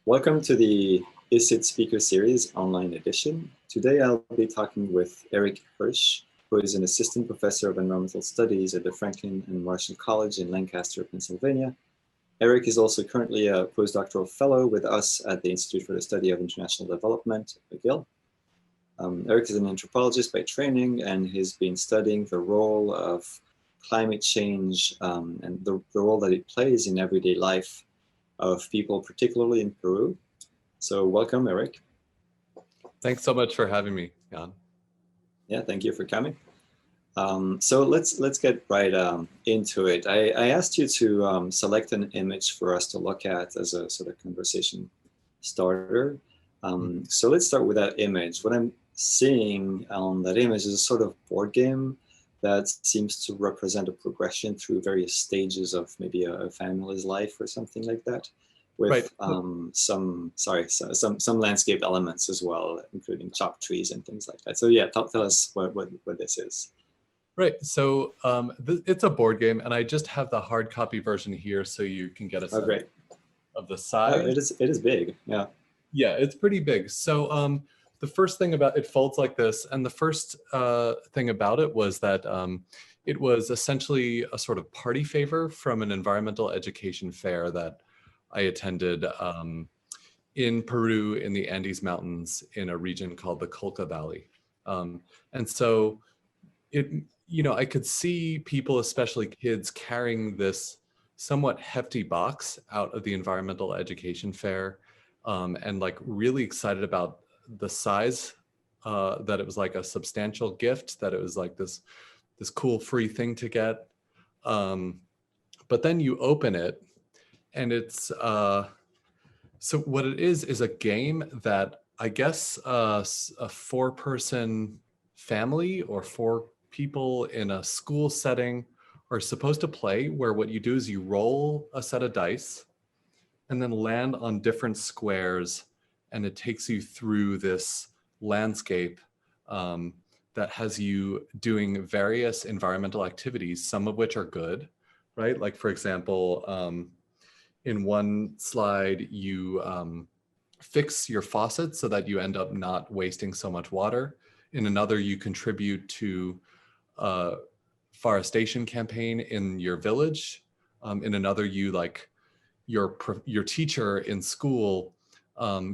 Welcome to the ISID Speaker Series online edition. Today I'll be talking with Eric Hirsch, who is an assistant professor of environmental studies at the Franklin and Marshall College in Lancaster, Pennsylvania. Eric is also currently a postdoctoral fellow with us at the Institute for the Study of International Development, McGill. Eric is an anthropologist by training, and he's been studying the role of climate change and the role that it plays in everyday life of people, particularly in Peru. So welcome, Eric. Thanks so much for having me, Yann. Yeah, thank you for coming. So let's get right into it. I asked you to select an image for us to look at as a sort of conversation starter. So let's start with that image. What I'm seeing on that image is a sort of board game that seems to represent a progression through various stages of maybe a family's life or something like that, with some landscape elements as well, including chopped trees and things like that. So yeah, tell us what this is. Right, so it's a board game, and I just have the hard copy version here so you can get a sense of the size. Oh, it is big, yeah. Yeah, it's pretty big. So the first thing about it folds like this, and the first thing about it was that it was essentially a sort of party favor from an environmental education fair that I attended in Peru in the Andes Mountains in a region called the Kroll Valley. And so I could see people, especially kids, carrying this somewhat hefty box out of the environmental education fair and like really excited about the size, that it was like a substantial gift, that it was like this cool free thing to get. But then you open it and it's, so what it is a game that I guess a 4-person family or 4 people in a school setting are supposed to play, where what you do is you roll a set of dice and then land on different squares, and it takes you through this landscape that has you doing various environmental activities, some of which are good, right? Like for example, in one slide, you fix your faucet so that you end up not wasting so much water. In another, you contribute to a forestation campaign in your village. In another, you your teacher in school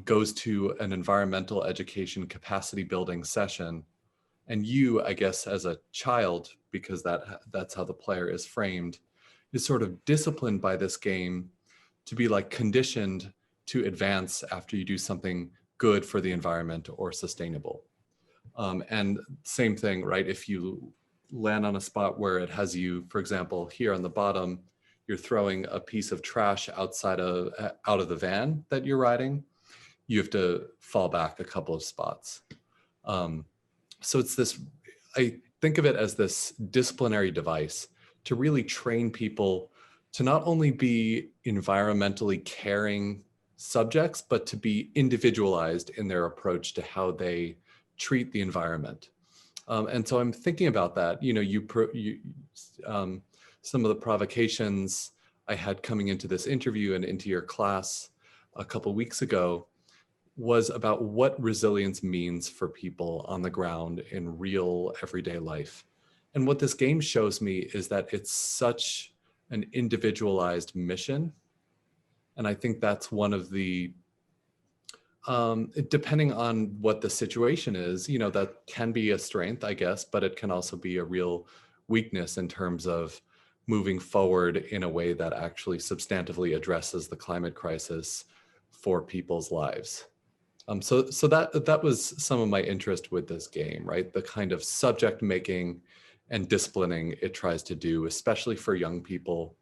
goes to an environmental education capacity building session. And you, I guess, as a child, because that's how the player is framed, is sort of disciplined by this game to be like conditioned to advance after you do something good for the environment or sustainable. And same thing, right? If you land on a spot where it has you, for example, here on the bottom, you're throwing a piece of trash out of the van that you're riding, you have to fall back a couple of spots. So it's this, I think of it as this disciplinary device to really train people to not only be environmentally caring subjects, but to be individualized in their approach to how they treat the environment. And so I'm thinking about that. Some of the provocations I had coming into this interview and into your class a couple weeks ago was about what resilience means for people on the ground in real everyday life. And what this game shows me is that it's such an individualized mission. And I think that's one of the, depending on what the situation is, that can be a strength, I guess, but it can also be a real weakness in terms of moving forward in a way that actually substantively addresses the climate crisis for people's lives. So that was some of my interest with this game, right? The kind of subject making and disciplining it tries to do, especially for young people.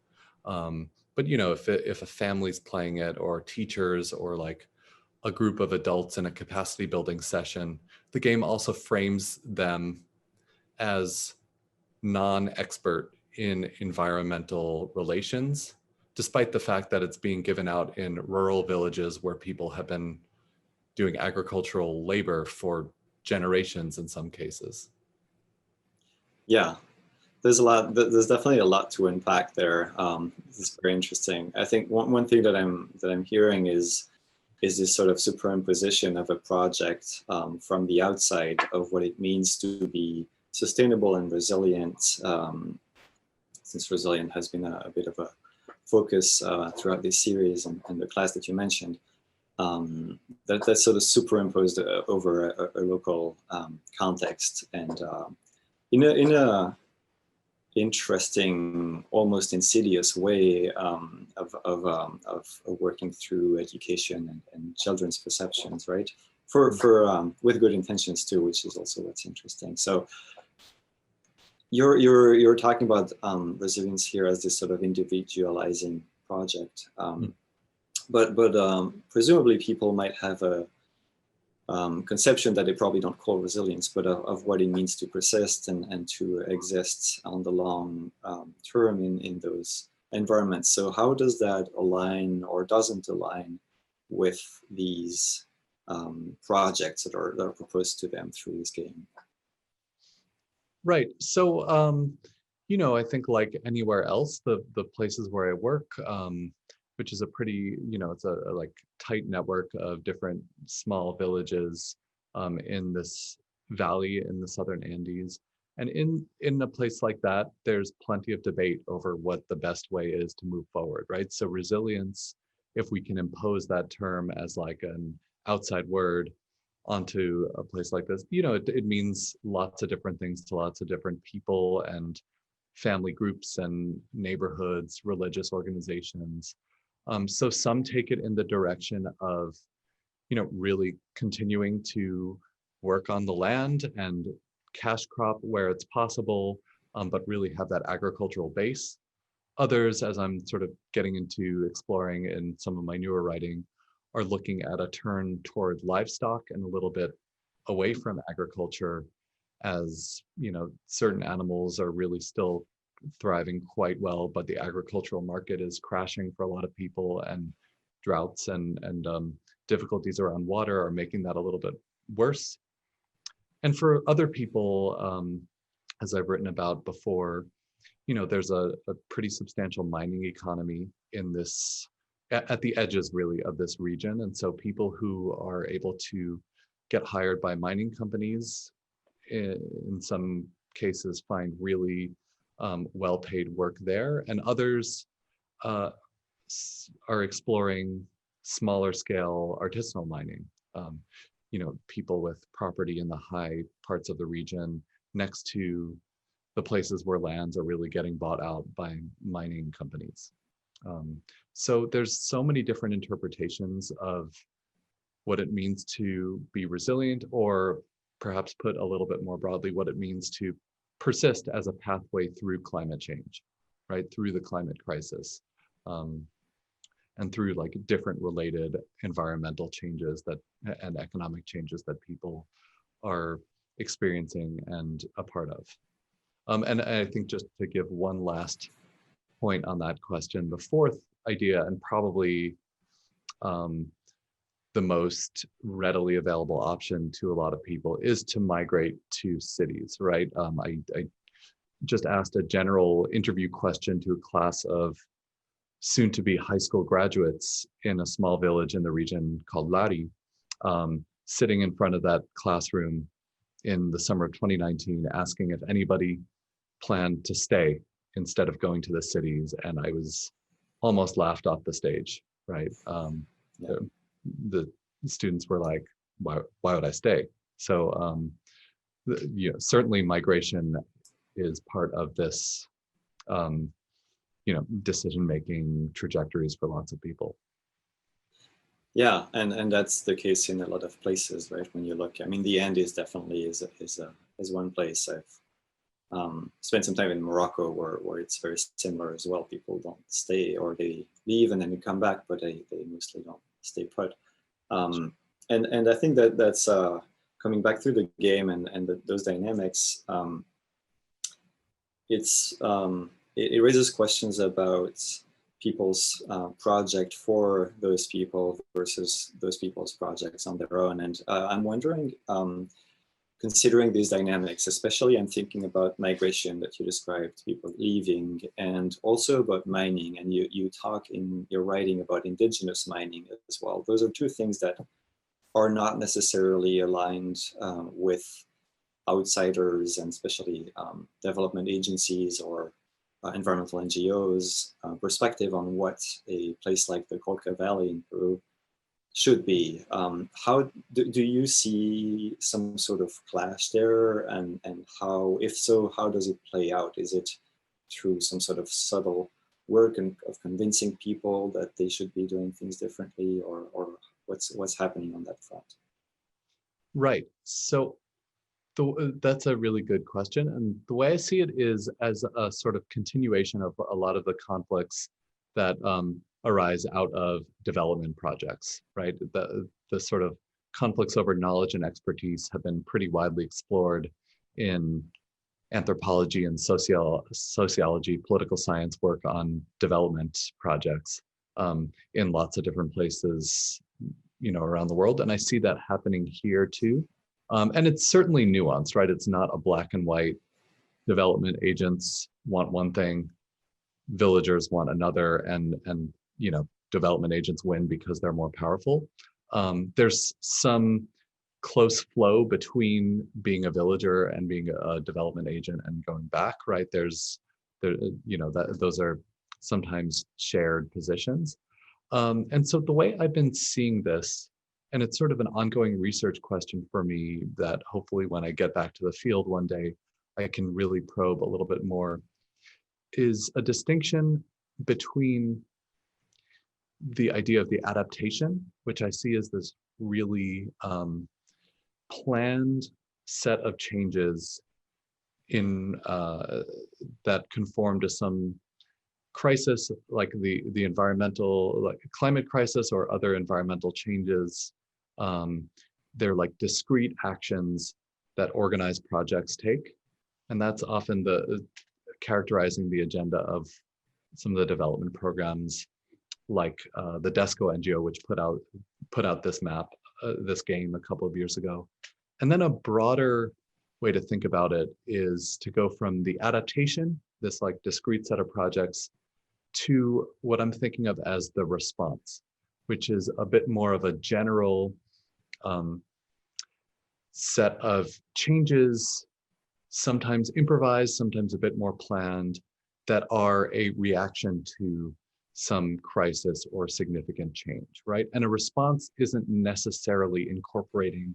But if a family's playing it, or teachers, or like a group of adults in a capacity building session, the game also frames them as non-expert in environmental relations, despite the fact that it's being given out in rural villages where people have been doing agricultural labor for generations in some cases. Yeah, there's definitely a lot to unpack there. This is very interesting. I think one thing that I'm hearing is is this sort of superimposition of a project from the outside of what it means to be sustainable and resilient, since resilient has been a bit of a focus throughout this series and the class that you mentioned. That's sort of superimposed over a local context, and in a interesting, almost insidious way of working through education and children's perceptions, right? With good intentions too, which is also what's interesting. So you're talking about resilience here as this sort of individualizing project. But presumably people might have a conception that they probably don't call resilience, but of what it means to persist and to exist on the long term in those environments. So how does that align or doesn't align with these projects that are proposed to them through this game? Right. So, I think like anywhere else, the places where I work, which is a pretty, it's a like tight network of different small villages in this valley in the southern Andes. And in a place like that, there's plenty of debate over what the best way is to move forward, right? So resilience, if we can impose that term as like an outside word onto a place like this, it means lots of different things to lots of different people and family groups and neighborhoods, religious organizations. So some take it in the direction of, really continuing to work on the land and cash crop where it's possible, but really have that agricultural base. Others, as I'm sort of getting into exploring in some of my newer writing, are looking at a turn toward livestock and a little bit away from agriculture, as certain animals are really still thriving quite well, but the agricultural market is crashing for a lot of people, and droughts and difficulties around water are making that a little bit worse. And for other people, as I've written about before, there's a pretty substantial mining economy in this, at the edges really of this region. And so people who are able to get hired by mining companies, in some cases find really well-paid work there, and others are exploring smaller scale artisanal mining. People with property in the high parts of the region next to the places where lands are really getting bought out by mining companies. So there's so many different interpretations of what it means to be resilient, or perhaps put a little bit more broadly, what it means to persist as a pathway through climate change, right? Through the climate crisis, and through like different related environmental changes and economic changes that people are experiencing and a part of. And I think, just to give one last point on that question, the fourth idea, and probably the most readily available option to a lot of people, is to migrate to cities, right? I just asked a general interview question to a class of soon-to-be high school graduates in a small village in the region called Lari, sitting in front of that classroom in the summer of 2019, asking if anybody planned to stay instead of going to the cities, and I was almost laughed off the stage, right? The students were like, why would I stay? So certainly migration is part of this decision-making trajectories for lots of people. Yeah, and that's the case in a lot of places, right? When you look, I mean, the Andes definitely is one place. I've spent some time in Morocco where it's very similar as well. People don't stay, or they leave and then they come back, but they mostly don't stay put. And I think that's coming back through the game and those dynamics. It raises questions about people's project for those people versus those people's projects on their own. And I'm wondering considering these dynamics, especially I'm thinking about migration that you described, people leaving, and also about mining. And you talk in your writing about indigenous mining as well. Those are two things that are not necessarily aligned with outsiders, and especially development agencies or environmental NGOs perspective on what a place like the Kroll Valley in Peru should be. How do you see some sort of clash there, and how, if so, how does it play out? Is it through some sort of subtle work and of convincing people that they should be doing things differently, or what's happening on that front? Right. So that's a really good question. And the way I see it is as a sort of continuation of a lot of the conflicts that arise out of development projects, right? The sort of conflicts over knowledge and expertise have been pretty widely explored in anthropology and sociology, political science work on development projects in lots of different places, around the world. And I see that happening here too. And it's certainly nuanced, right? It's not a black and white. Development agents want one thing, villagers want another, and development agents win because they're more powerful. There's some close flow between being a villager and being a development agent and going back, right? Those are sometimes shared positions. And so the way I've been seeing this, and it's sort of an ongoing research question for me that hopefully when I get back to the field one day, I can really probe a little bit more, is a distinction between the idea of the adaptation, which I see as this really planned set of changes in that conform to some crisis, like the environmental, like climate crisis or other environmental changes. They're like discrete actions that organized projects take. And that's often characterizing the agenda of some of the development programs, like the DESCO NGO, which put out this map, this game a couple of years ago. And then a broader way to think about it is to go from the adaptation, this like discrete set of projects, to what I'm thinking of as the response, which is a bit more of a general set of changes, sometimes improvised, sometimes a bit more planned, that are a reaction to some crisis or significant change, right? And a response isn't necessarily incorporating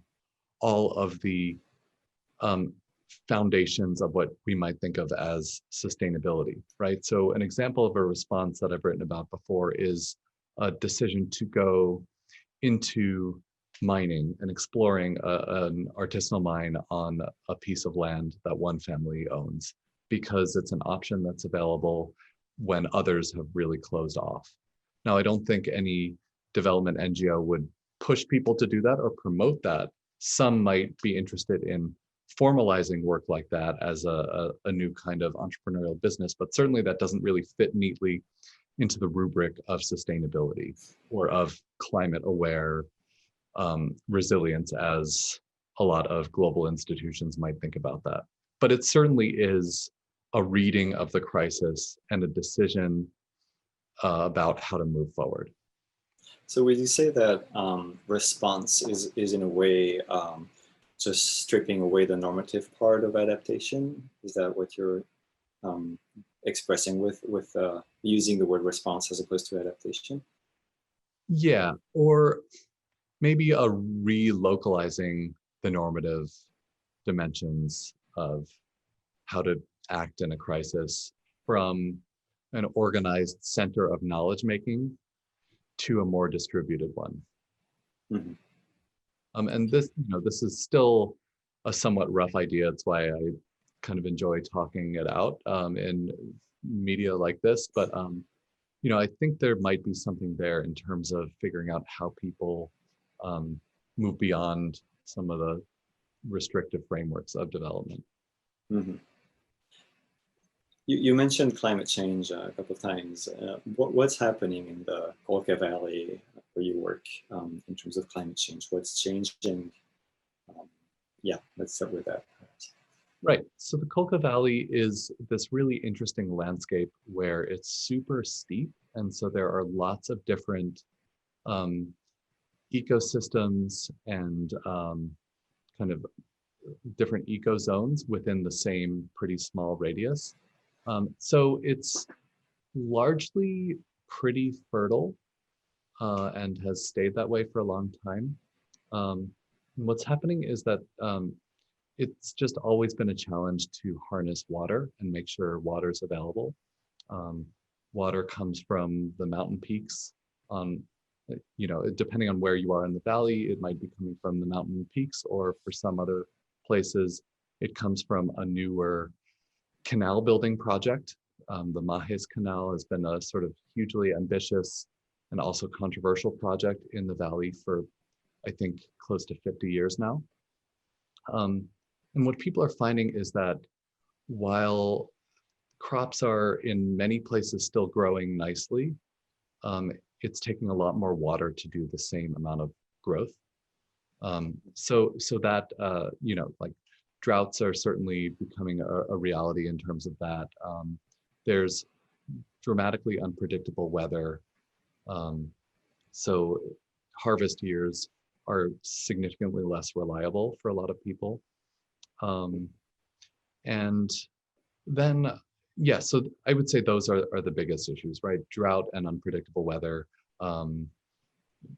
all of the foundations of what we might think of as sustainability, right? So an example of a response that I've written about before is a decision to go into mining and exploring an artisanal mine on a piece of land that one family owns, because it's an option that's available when others have really closed off. Now, I don't think any development NGO would push people to do that or promote that. Some might be interested in formalizing work like that as a new kind of entrepreneurial business, but certainly that doesn't really fit neatly into the rubric of sustainability or of climate aware resilience, as a lot of global institutions might think about that. But it certainly is a reading of the crisis and a decision about how to move forward. So would you say that response is in a way just stripping away the normative part of adaptation? Is that what you're expressing with using the word response as opposed to adaptation? Yeah, or maybe a relocalizing the normative dimensions of how to act in a crisis from an organized center of knowledge making to a more distributed one. Mm-hmm. And this is still a somewhat rough idea. It's why I kind of enjoy talking it out in media like this. But I think there might be something there in terms of figuring out how people move beyond some of the restrictive frameworks of development. Mm-hmm. You mentioned climate change a couple of times. What's happening in the Kroll Valley where you work in terms of climate change? What's changing yeah, let's start with that. Right. So the Kolka Valley is this really interesting landscape where it's super steep. And so there are lots of different um, ecosystems and kind of different ecozones within the same pretty small radius. So it's largely pretty fertile and has stayed that way for a long time. What's happening is that it's just always been a challenge to harness water and make sure water is available. Um, Water comes from the mountain peaks on, depending on where you are in the valley, it might be coming from the mountain peaks, or for some other places, it comes from a newer canal building project. The Mahes Canal has been a sort of hugely ambitious and also controversial project in the valley for, I think, close to 50 years now. And what people are finding is that while crops are in many places still growing nicely, it's taking a lot more water to do the same amount of growth. So that, like droughts are certainly becoming a reality in terms of that. There's dramatically unpredictable weather. So harvest years are significantly less reliable for a lot of people. And then, yeah, so I would say those are the biggest issues, right? Drought and unpredictable weather,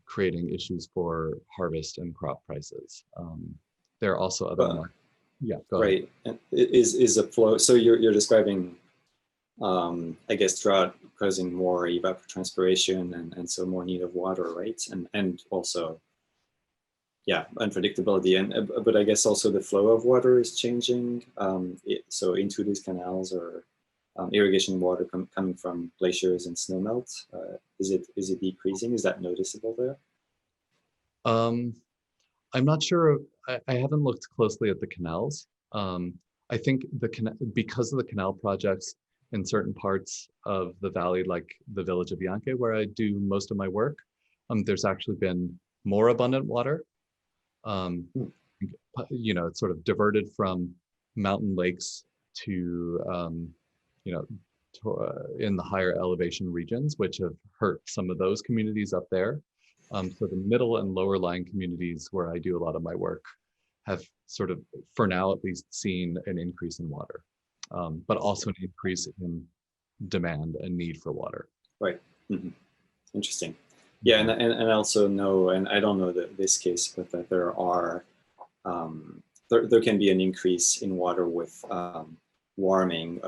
creating issues for harvest and crop prices. There are also other markets. Yeah, go ahead. Right. And is a flow, so you're describing, I guess, drought causing more evapotranspiration and so more need of water, right? And also, yeah, unpredictability. But I guess also the flow of water is changing. So into these canals, or irrigation water coming from glaciers and snowmelt, is it decreasing? Is that noticeable there? I'm not sure. I haven't looked closely at the canals. I think because of the canal projects in certain parts of the valley, like the village of Yanke, where I do most of my work, there's actually been more abundant water. It's sort of diverted from mountain lakes to, in the higher elevation regions, which have hurt some of those communities up there. So the middle and lower lying communities where I do a lot of my work have sort of, for now at least, seen an increase in water, but also an increase in demand and need for water. Right. Mm-hmm. Interesting. Yeah, and I also know, and I don't know this case, but that there are, there can be an increase in water with warming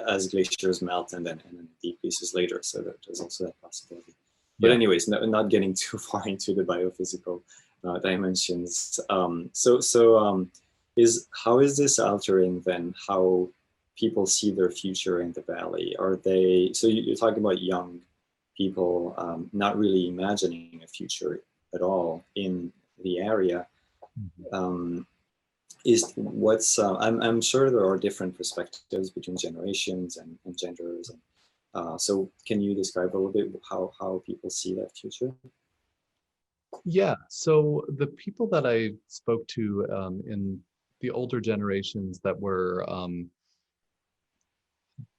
as glaciers melt and then decreases later. So there's also that possibility. But anyways, not getting too far into the biophysical dimensions. How is this altering then how people see their future in the valley? Are they, so you're talking about young people not really imagining a future at all in the area. I'm sure there are different perspectives between generations and genders. So can you describe a little bit how people see that future? Yeah, so the people that I spoke to in the older generations that were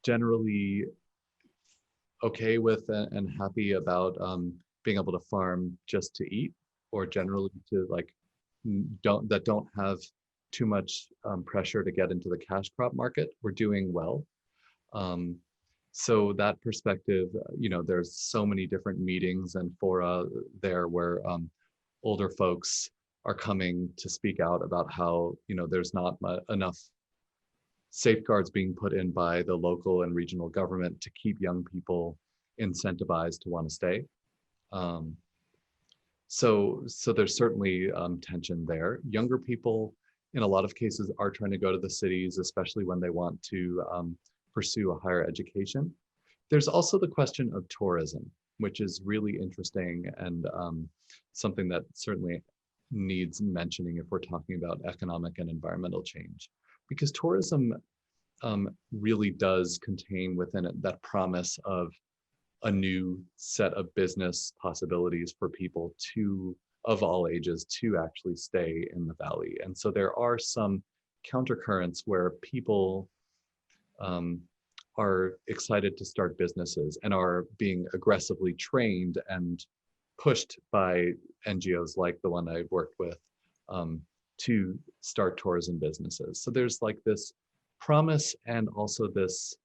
generally okay with and happy about being able to farm just to eat, or generally to don't have too much pressure to get into the cash crop market, we're doing well. So that perspective, there's so many different meetings and fora there where older folks are coming to speak out about how, there's not enough safeguards being put in by the local and regional government to keep young people incentivized to want to stay. So there's certainly tension there. Younger people, in a lot of cases, are trying to go to the cities, especially when they want to pursue a higher education. There's also the question of tourism, which is really interesting and something that certainly needs mentioning if we're talking about economic and environmental change, because tourism really does contain within it that promise of a new set of business possibilities for people to of all ages to actually stay in the valley. And so there are some countercurrents where people are excited to start businesses and are being aggressively trained and pushed by NGOs like the one I've worked with to start tourism businesses. So there's like this promise and also this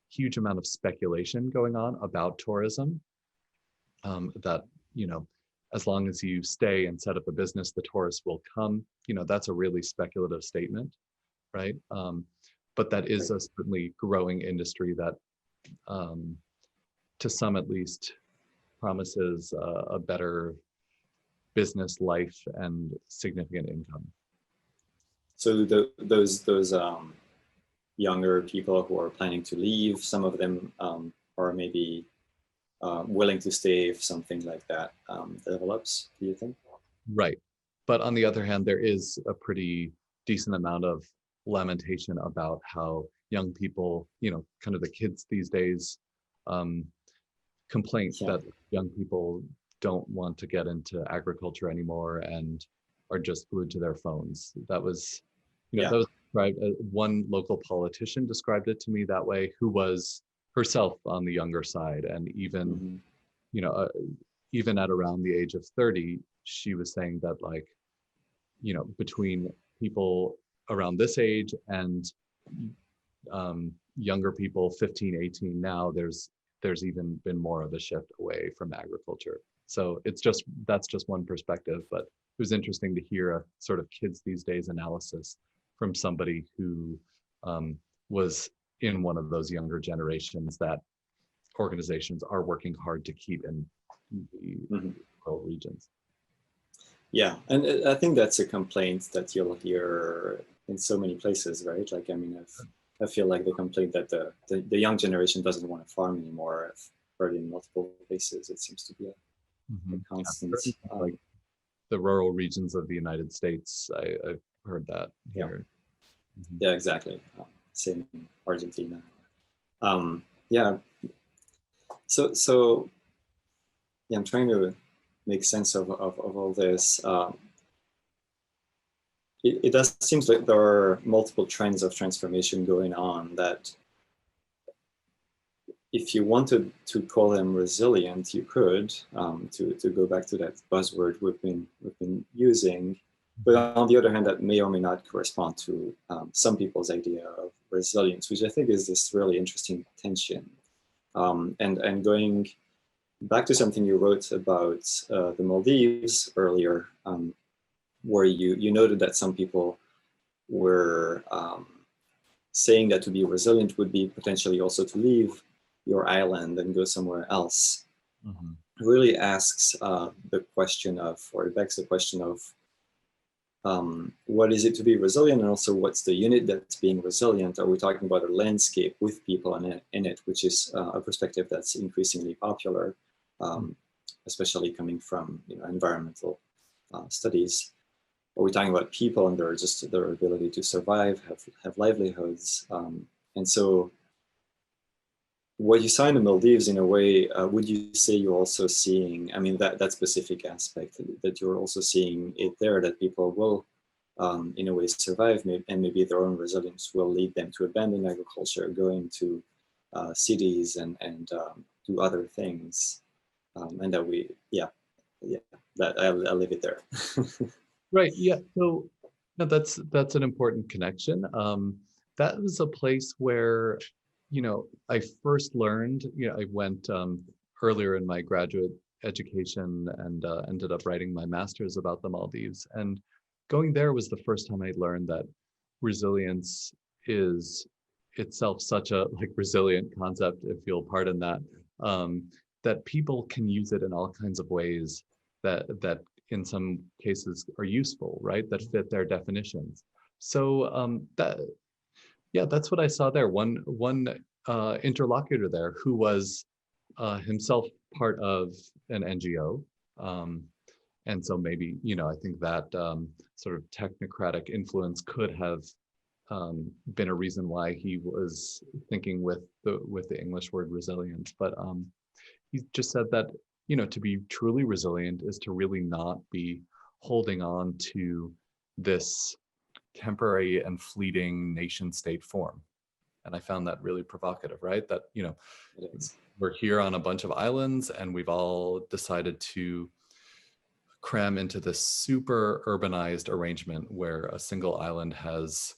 huge amount of speculation going on about tourism that, you know, as long as you stay and set up a business, the tourists will come. You know, that's a really speculative statement, right? But that is a certainly growing industry that, to some at least, promises a better business life and significant income. So those younger people who are planning to leave, some of them are maybe willing to stay if something like that develops, do you think? Right. But on the other hand, there is a pretty decent amount of lamentation about how young people, you know, kind of the kids these days, complaint that young people don't want to get into agriculture anymore and are just glued to their phones. That was, you know, that was described, one local politician described it to me that way, who was herself on the younger side. And even, you know, even at around the age of 30, she was saying that, like, you know, between people around this age and younger people, 15, 18 now, there's even been more of a shift away from agriculture. So it's just, that's just one perspective, but it was interesting to hear a sort of kids these days analysis from somebody who was in one of those younger generations that organizations are working hard to keep in the rural regions. Yeah, and I think that's a complaint that you'll hear in so many places, right? Like, I mean, I feel like the complaint that the young generation doesn't want to farm anymore. I've heard in multiple places. It seems to be a constant. Like the rural regions of the United States, I've heard that here. Yeah, exactly. Same in Argentina. Yeah. So yeah, I'm trying to make sense of all this. It does seems like there are multiple trends of transformation going on that, if you wanted to call them resilient, you could, to go back to that buzzword we've been using. But on the other hand, that may or may not correspond to some people's idea of resilience, which I think is this really interesting tension. And going back to something you wrote about the Maldives earlier, where you noted that some people were saying that to be resilient would be potentially also to leave your island and go somewhere else. Really asks the question of, or it begs the question of, what is it to be resilient, and also what's the unit that's being resilient? Are we talking about a landscape with people in it, which is a perspective that's increasingly popular, especially coming from, you know, environmental studies? Are we talking about people and their ability to survive, have livelihoods? And so what you saw in the Maldives, in a way, would you say you're also seeing, I mean, that specific aspect, that you're also seeing it there, that people will, in a way, survive, and maybe their own resilience will lead them to abandon agriculture, go into cities and do other things, and that that I'll leave it there. Right. Yeah. So no, that's an important connection. That was a place where, you know, I first learned, you know, I went earlier in my graduate education and ended up writing my master's about the Maldives. And going there was the first time I learned that resilience is itself such a resilient concept, if you'll pardon that, that people can use it in all kinds of ways that in some cases are useful, right? That fit their definitions. So that's what I saw there. One interlocutor there who was himself part of an NGO. And so maybe, you know, I think that sort of technocratic influence could have been a reason why he was thinking with the English word resilient. But he just said that, you know, to be truly resilient is to really not be holding on to this temporary and fleeting nation state form. And I found that really provocative, right? That, you know, It is. we're here on a bunch of islands and we've all decided to cram into this super urbanized arrangement where a single island has,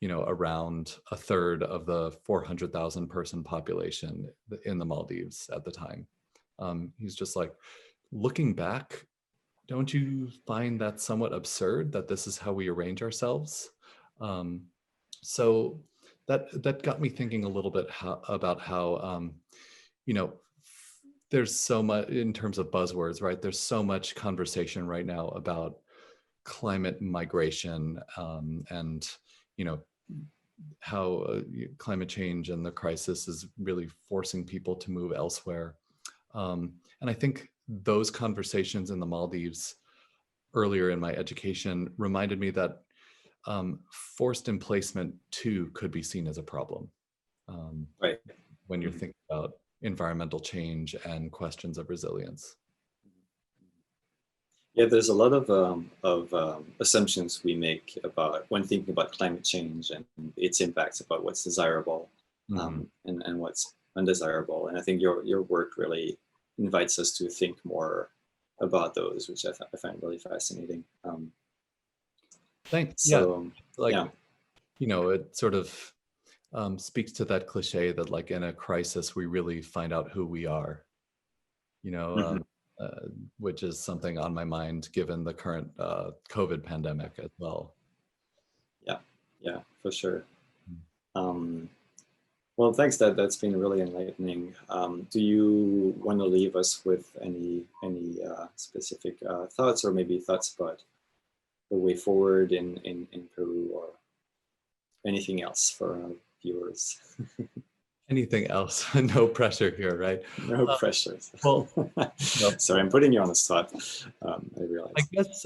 you know, around a third of the 400,000 person population in the Maldives at the time. He's just like, looking back, don't you find that somewhat absurd that this is how we arrange ourselves? So that got me thinking a little bit about how, you know, there's so much in terms of buzzwords, right? There's so much conversation right now about climate migration, and, you know, how climate change and the crisis is really forcing people to move elsewhere. And I think those conversations in the Maldives earlier in my education reminded me that forced emplacement too could be seen as a problem, Right. when you're thinking about environmental change and questions of resilience. Yeah, there's a lot of assumptions we make about when thinking about climate change and its impacts, about what's desirable, and what's undesirable. And I think your work really invites us to think more about those, which I find really fascinating. Thanks. So, Like, yeah, you know, it sort of speaks to that cliche that, like, in a crisis, we really find out who we are, you know, Mhm. which is something on my mind given the current COVID pandemic as well. yeah, for sure. Um, well, thanks. That's been really enlightening. Do you want to leave us with any specific thoughts, or maybe thoughts about the way forward in Peru, or anything else for our viewers? Anything else? No pressure here, right? No pressure. Well, no, Sorry, I'm putting you on the spot. I I realize. guess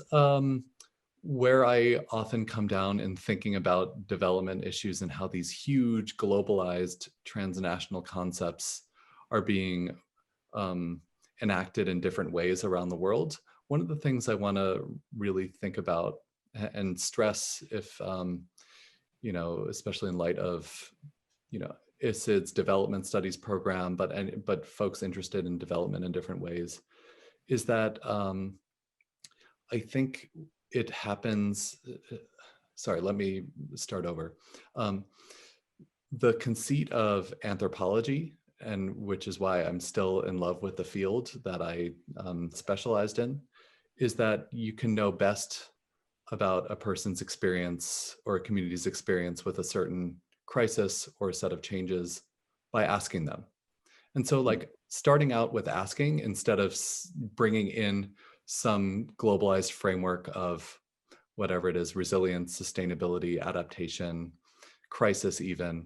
where I often come down in thinking about development issues and how these huge globalized transnational concepts are being enacted in different ways around the world. One of the things I want to really think about and stress, if you know, especially in light of, you know, ISID's development studies program, but folks interested in development in different ways, is that I think it happens. Sorry, let me start over. The conceit of anthropology, and which is why I'm still in love with the field that I specialized in, is that you can know best about a person's experience or a community's experience with a certain crisis or a set of changes by asking them. And so, like, starting out with asking instead of bringing in some globalized framework of whatever it is, resilience, sustainability, adaptation, crisis even,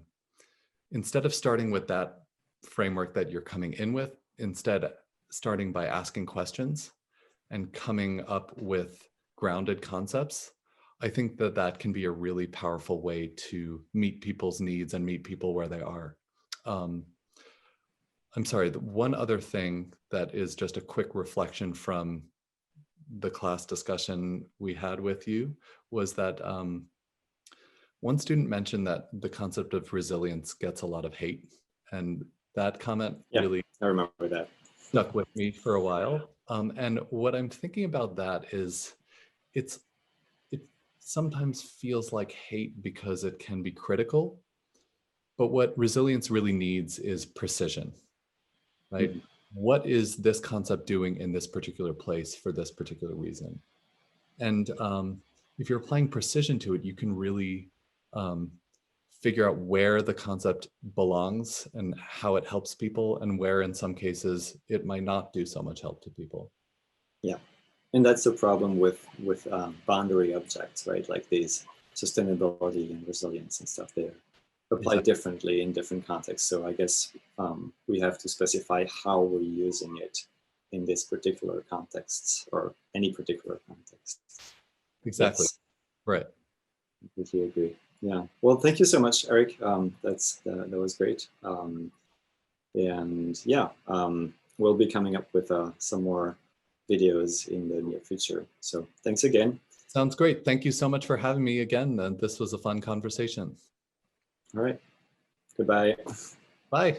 instead of starting with that framework that you're coming in with, instead starting by asking questions and coming up with grounded concepts, I think that that can be a really powerful way to meet people's needs and meet people where they are. I'm sorry, the one other thing that is just a quick reflection from the class discussion we had with you was that one student mentioned that the concept of resilience gets a lot of hate. And that comment Yeah, really I remember that. stuck with me for a while. And what I'm thinking about that is it sometimes feels like hate because it can be critical, but what resilience really needs is precision, right? Mhm. What is this concept doing in this particular place for this particular reason? And if you're applying precision to it, you can really figure out where the concept belongs and how it helps people, and where in some cases it might not do so much help to people. Yeah, and that's the problem with boundary objects, right? Like these sustainability and resilience and stuff. They're applied Exactly. differently in different contexts. So I guess we have to specify how we're using it in this particular context, or any particular context. Exactly. Yes, Right. completely agree. Yeah. Well, thank you so much, Eric. That was great. And yeah, we'll be coming up with some more videos in the near future. So thanks again. Sounds great. Thank you so much for having me again. And this was a fun conversation. All right. Goodbye. Bye.